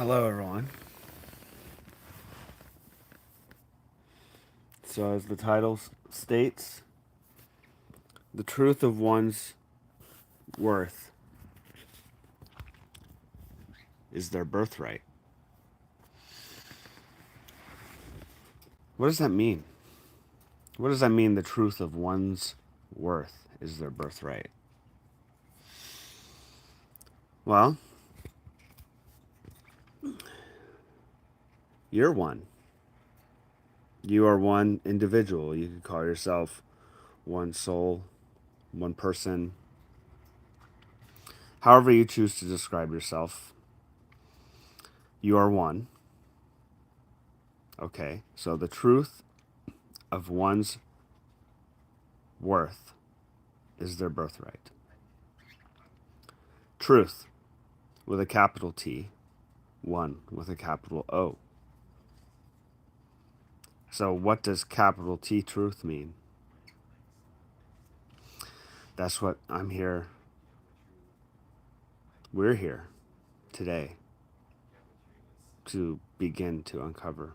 Hello, everyone. So, as the title states, the truth of one's worth is their birthright. What does that mean? What does that mean, the truth of one's worth is their birthright? Well, you're one. You are one individual. You could call yourself one soul, one person. However, you choose to describe yourself, you are one. Okay, so the truth of one's worth is their birthright. Truth with a capital T, one with a capital O. So, what does capital T truth mean? That's what we're here today to begin to uncover.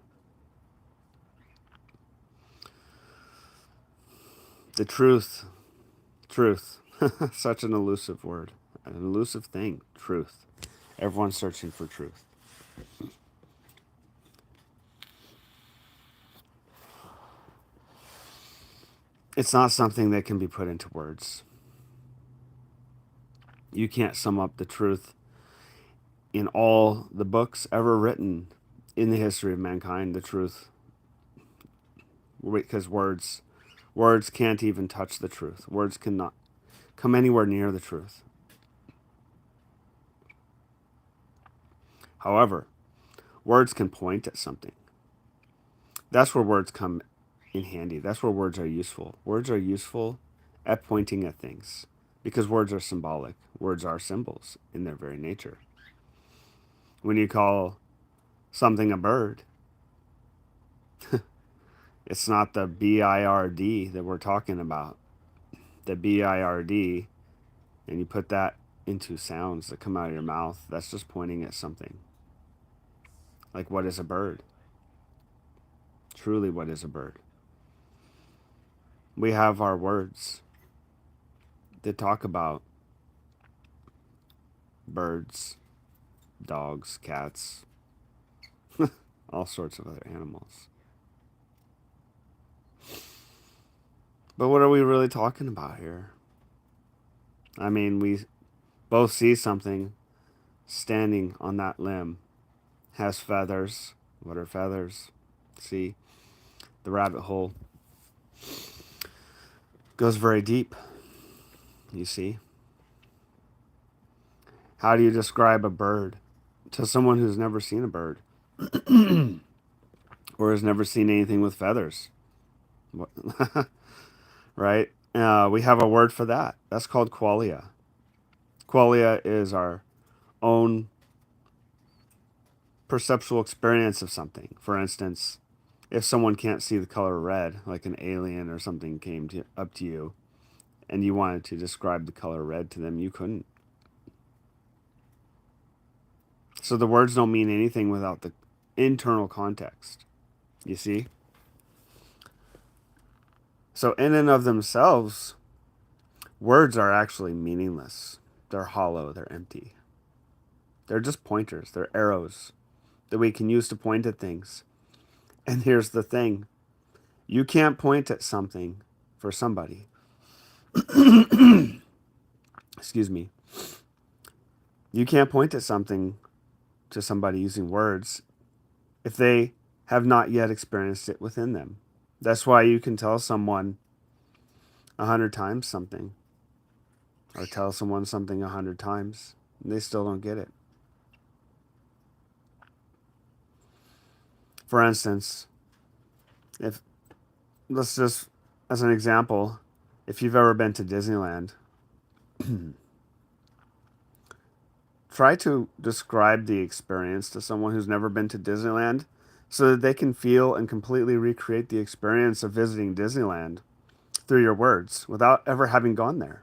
The truth, such an elusive word, an elusive thing, truth. Everyone's searching for truth. It's not something that can be put into words. You can't sum up the truth in all the books ever written in the history of mankind, the truth, because words can't even touch the truth. Words cannot come anywhere near the truth. However, words can point at something. That's where words come in handy. That's where words are useful. Words are useful at pointing at things because words are symbolic. Words are symbols in their very nature. When you call something a bird, it's not the BIRD that we're talking about. The BIRD, and you put that into sounds that come out of your mouth, that's just pointing at something. Like, what is a bird? Truly, what is a bird? We have our words that talk about birds, dogs, cats, all sorts of other animals. But what are we really talking about here? I mean, we both see something standing on that limb, has feathers. What are feathers? See, the rabbit hole goes very deep, you see. How do you describe a bird to someone who's never seen a bird or has never seen anything with feathers? Right? We have a word for that. That's called qualia. Qualia is our own perceptual experience of something. For instance, if someone can't see the color red, like an alien or something came up to you, and you wanted to describe the color red to them, you couldn't. So the words don't mean anything without the internal context. You see? So in and of themselves, words are actually meaningless. They're hollow, they're empty. They're just pointers, they're arrows that we can use to point at things. And here's the thing. You can't point at something for somebody. Excuse me. You can't point at something to somebody using words if they have not yet experienced it within them. That's why you can tell someone 100 times something, or tell someone something 100 times, and they still don't get it. For instance, if let's just, as an example, if you've ever been to Disneyland, try to describe the experience to someone who's never been to Disneyland so that they can feel and completely recreate the experience of visiting Disneyland through your words without ever having gone there.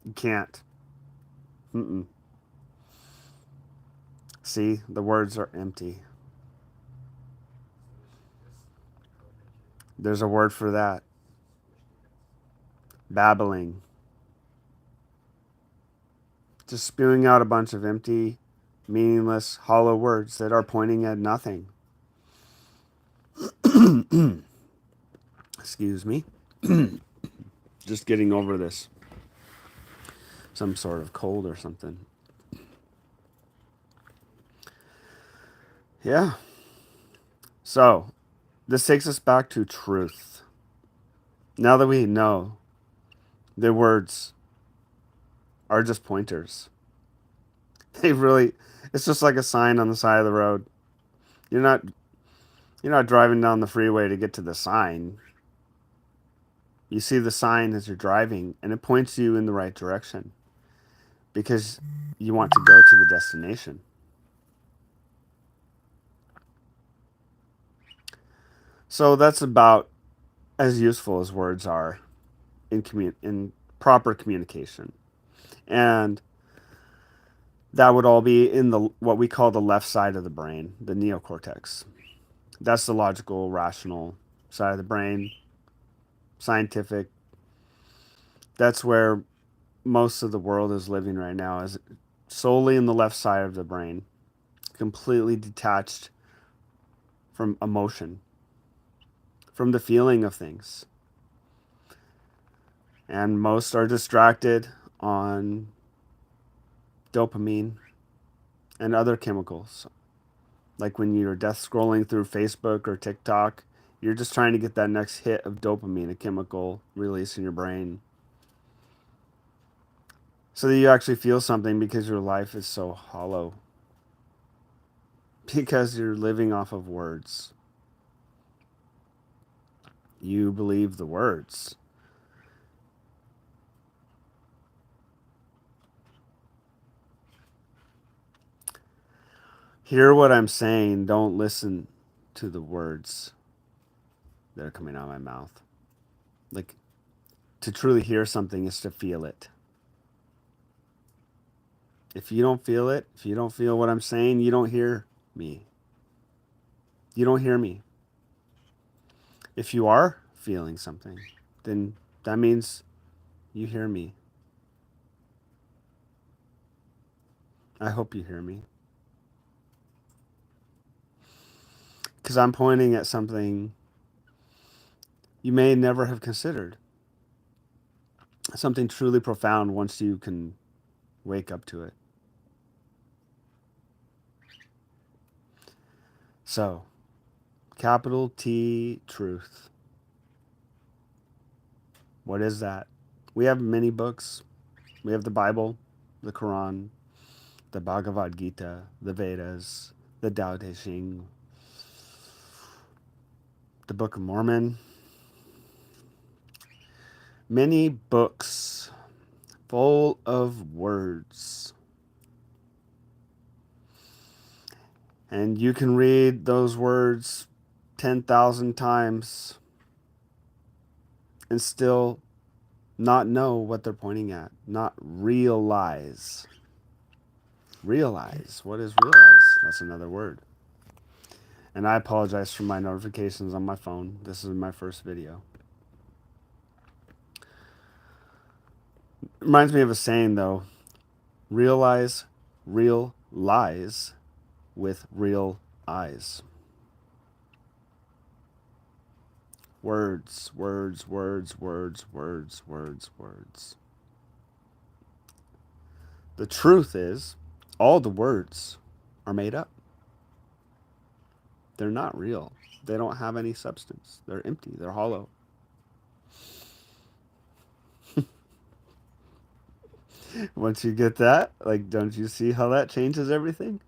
You can't. Mm-mm. See, the words are empty. There's a word for that. Babbling. Just spewing out a bunch of empty, meaningless, hollow words that are pointing at nothing. Excuse me. Just getting over this. Some sort of cold or something. Yeah. So, this takes us back to truth. Now that we know the words are just pointers, they really, it's just like a sign on the side of the road. You're not you're not driving down the freeway to get to the sign. You see the sign as you're driving and it points you in the right direction because you want to go to the destination. So that's about as useful as words are in proper communication. And that would all be in the what we call the left side of the brain, the neocortex. That's the logical, rational side of the brain, scientific. That's where most of the world is living right now, is solely in the left side of the brain, completely detached from emotion, from the feeling of things. And most are distracted on dopamine and other chemicals. Like when you're death scrolling through Facebook or TikTok, you're just trying to get that next hit of dopamine, a chemical release in your brain, so that you actually feel something because your life is so hollow. Because you're living off of words. You believe the words. Hear what I'm saying. Don't listen to the words that are coming out of my mouth. Like, to truly hear something is to feel it. If you don't feel it, if you don't feel what I'm saying, you don't hear me. You don't hear me. If you are feeling something, then that means you hear me. I hope you hear me. Because I'm pointing at something you may never have considered. Something truly profound once you can wake up to it. So, capital T, truth. What is that? We have many books. We have the Bible, the Quran, the Bhagavad Gita, the Vedas, the Tao Te Ching, the Book of Mormon. Many books full of words. And you can read those words 10,000 times and still not know what they're pointing at, not realize. Realize. What is realize? That's another word. And I apologize for my notifications on my phone. This is my first video. Reminds me of a saying though. Realize real lies with real eyes. Words, words, words, words, words, words, words. The truth is, all the words are made up. They're not real. They don't have any substance. They're empty. They're hollow. Once you get that, like, don't you see how that changes everything?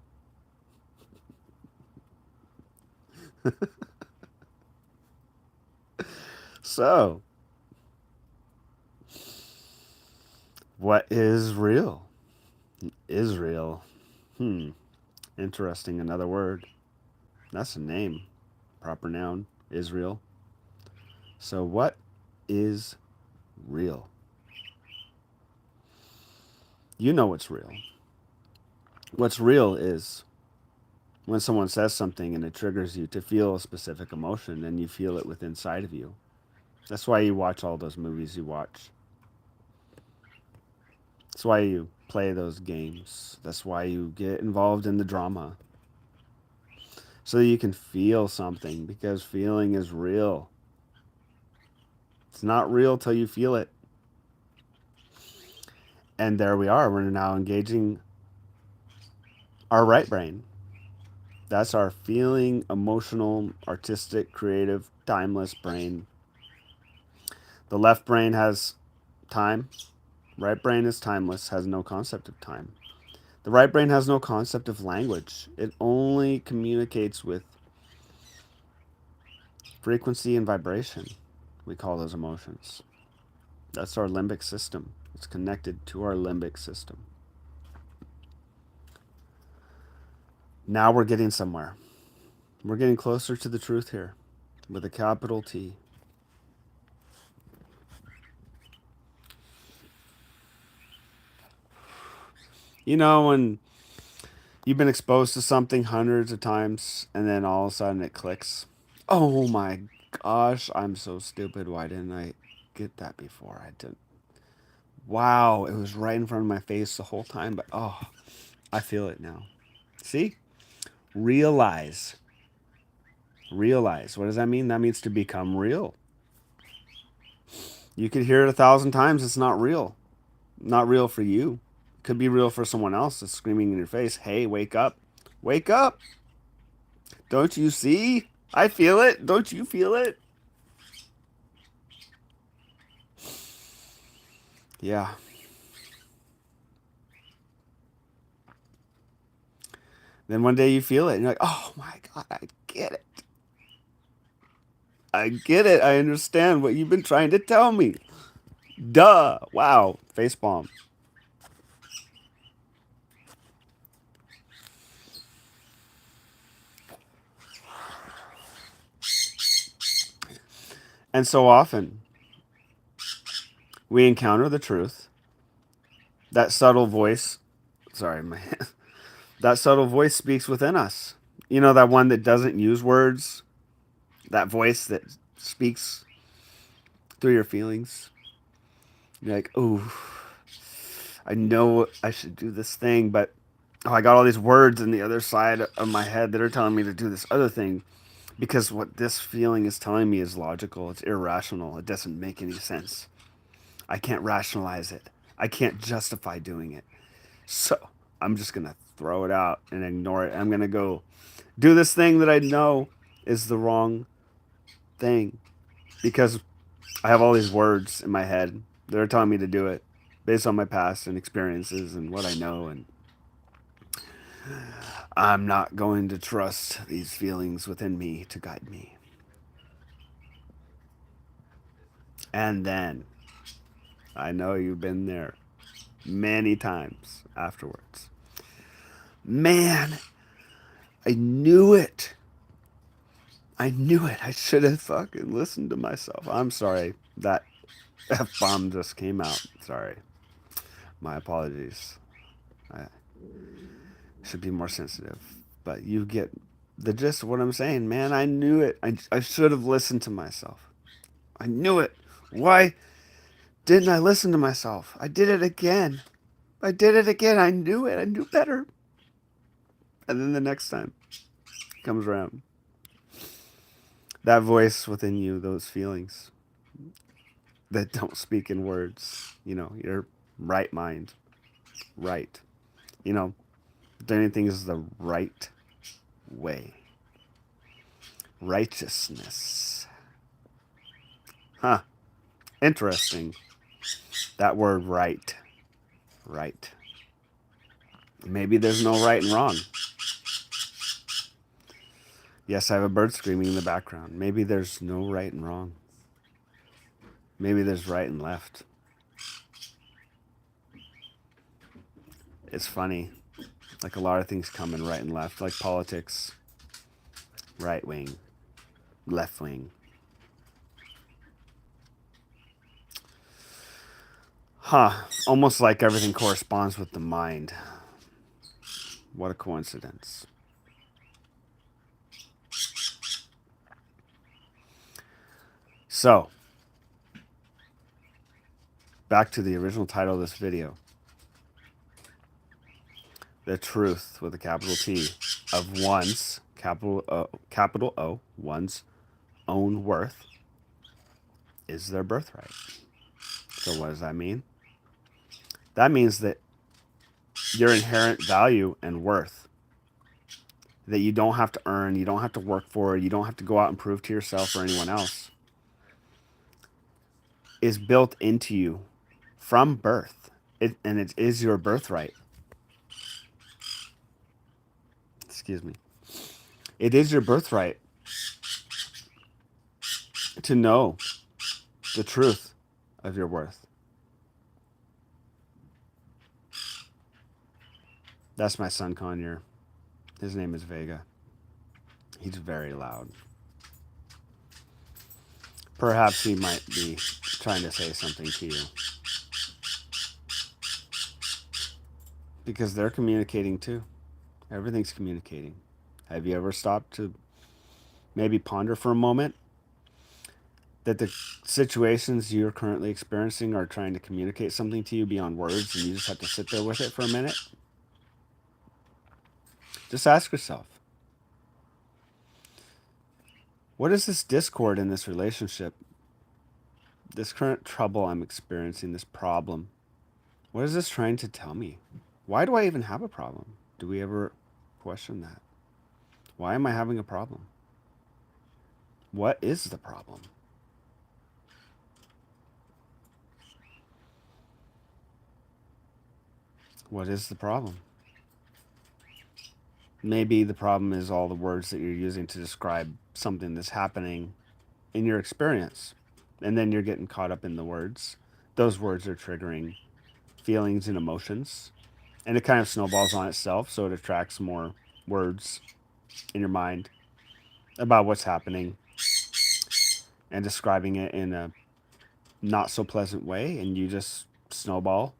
So, what is real? Israel. Interesting. Another word. That's a name. Proper noun. Israel. So, what is real? You know what's real. What's real is when someone says something and it triggers you to feel a specific emotion and you feel it within inside of you. That's why you watch all those movies you watch. That's why you play those games. That's why you get involved in the drama. So that you can feel something, because feeling is real. It's not real till you feel it. And there we are. We're now engaging our right brain. That's our feeling, emotional, artistic, creative, timeless brain. The left brain has time. Right brain is timeless, has no concept of time. The right brain has no concept of language. It only communicates with frequency and vibration. We call those emotions. That's our limbic system. It's connected to our limbic system. Now we're getting somewhere. We're getting closer to the truth here with a capital T. You know, when you've been exposed to something hundreds of times and then all of a sudden it clicks. Oh my gosh, I'm so stupid. Why didn't I get that before? I didn't. Wow, it was right in front of my face the whole time, but oh, I feel it now. See? Realize. Realize. What does that mean? That means to become real. You could hear it 1,000 times. It's not real. Not real for you. It could be real for someone else that's screaming in your face, hey, wake up. Wake up. Don't you see? I feel it. Don't you feel it? Yeah. Then one day you feel it and you're like, oh my God, I get it. I get it. I understand what you've been trying to tell me. Duh. Wow. Facepalm. And so often we encounter the truth. That subtle voice, sorry, that subtle voice speaks within us. You know, that one that doesn't use words, that voice that speaks through your feelings. You're like, oh, I know I should do this thing, but oh, I got all these words in the other side of my head that are telling me to do this other thing because what this feeling is telling me is logical. It's irrational. It doesn't make any sense. I can't rationalize it. I can't justify doing it. So I'm just going to throw it out and ignore it. I'm going to go do this thing that I know is the wrong thing because I have all these words in my head that are telling me to do it based on my past and experiences and what I know. And I'm not going to trust these feelings within me to guide me. And then I know you've been there many times afterwards. Man, I knew it. I knew it. I should have fucking listened to myself. I'm sorry. That F-bomb just came out. Sorry. My apologies. I should be more sensitive. But you get the gist of what I'm saying, man. I knew it. I should have listened to myself. I knew it. Why didn't I listen to myself? I did it again. I did it again. I knew it. I knew better. And then the next time comes around. That voice within you, those feelings that don't speak in words, you know, your right mind, right. You know, doing things the right way. Righteousness. Huh. Interesting. That word right. Right. Maybe there's no right and wrong. Yes, I have a bird screaming in the background. Maybe there's no right and wrong. Maybe there's right and left. It's funny. Like a lot of things come in right and left, like politics. Right wing, left wing. Huh. Almost like everything corresponds with the mind. What a coincidence. So, back to the original title of this video. The truth with a capital T of one's, capital O, one's own worth is their birthright. So what does that mean? That means that your inherent value and worth that you don't have to earn, you don't have to work for, you don't have to go out and prove to yourself or anyone else, is built into you from birth. And it is your birthright. Excuse me. It is your birthright to know the truth of your worth. That's my son, Conyer. His name is Vega. He's very loud. Perhaps he might be trying to say something to you. Because they're communicating too. Everything's communicating. Have you ever stopped to maybe ponder for a moment that the situations you're currently experiencing are trying to communicate something to you beyond words, and you just have to sit there with it for a minute? Just ask yourself, what is this discord in this relationship, this current trouble I'm experiencing, this problem? What is this trying to tell me? Why do I even have a problem? Do we ever question that? Why am I having a problem? What is the problem? What is the problem? Maybe the problem is all the words that you're using to describe something that's happening in your experience. And then you're getting caught up in the words. Those words are triggering feelings and emotions. And it kind of snowballs on itself, so it attracts more words in your mind about what's happening and describing it in a not so pleasant way, and you just snowball,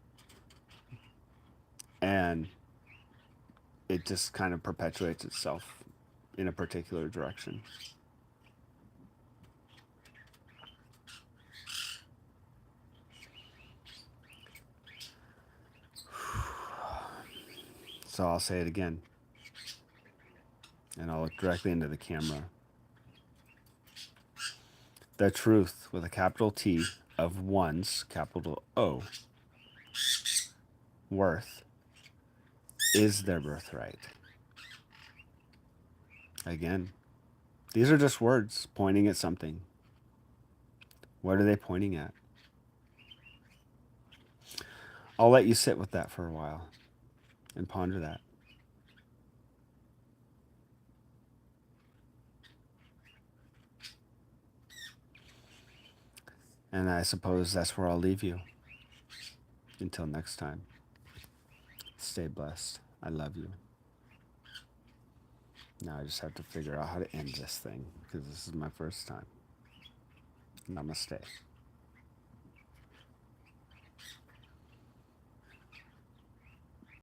and it just kind of perpetuates itself in a particular direction. So I'll say it again, and I'll look directly into the camera. The truth with a capital T of one's, capital O, worth is their birthright. Again, these are just words pointing at something. What are they pointing at? I'll let you sit with that for a while and ponder that. And I suppose that's where I'll leave you. Until next time, stay blessed. I love you. Now I just have to figure out how to end this thing because this is my first time. Namaste.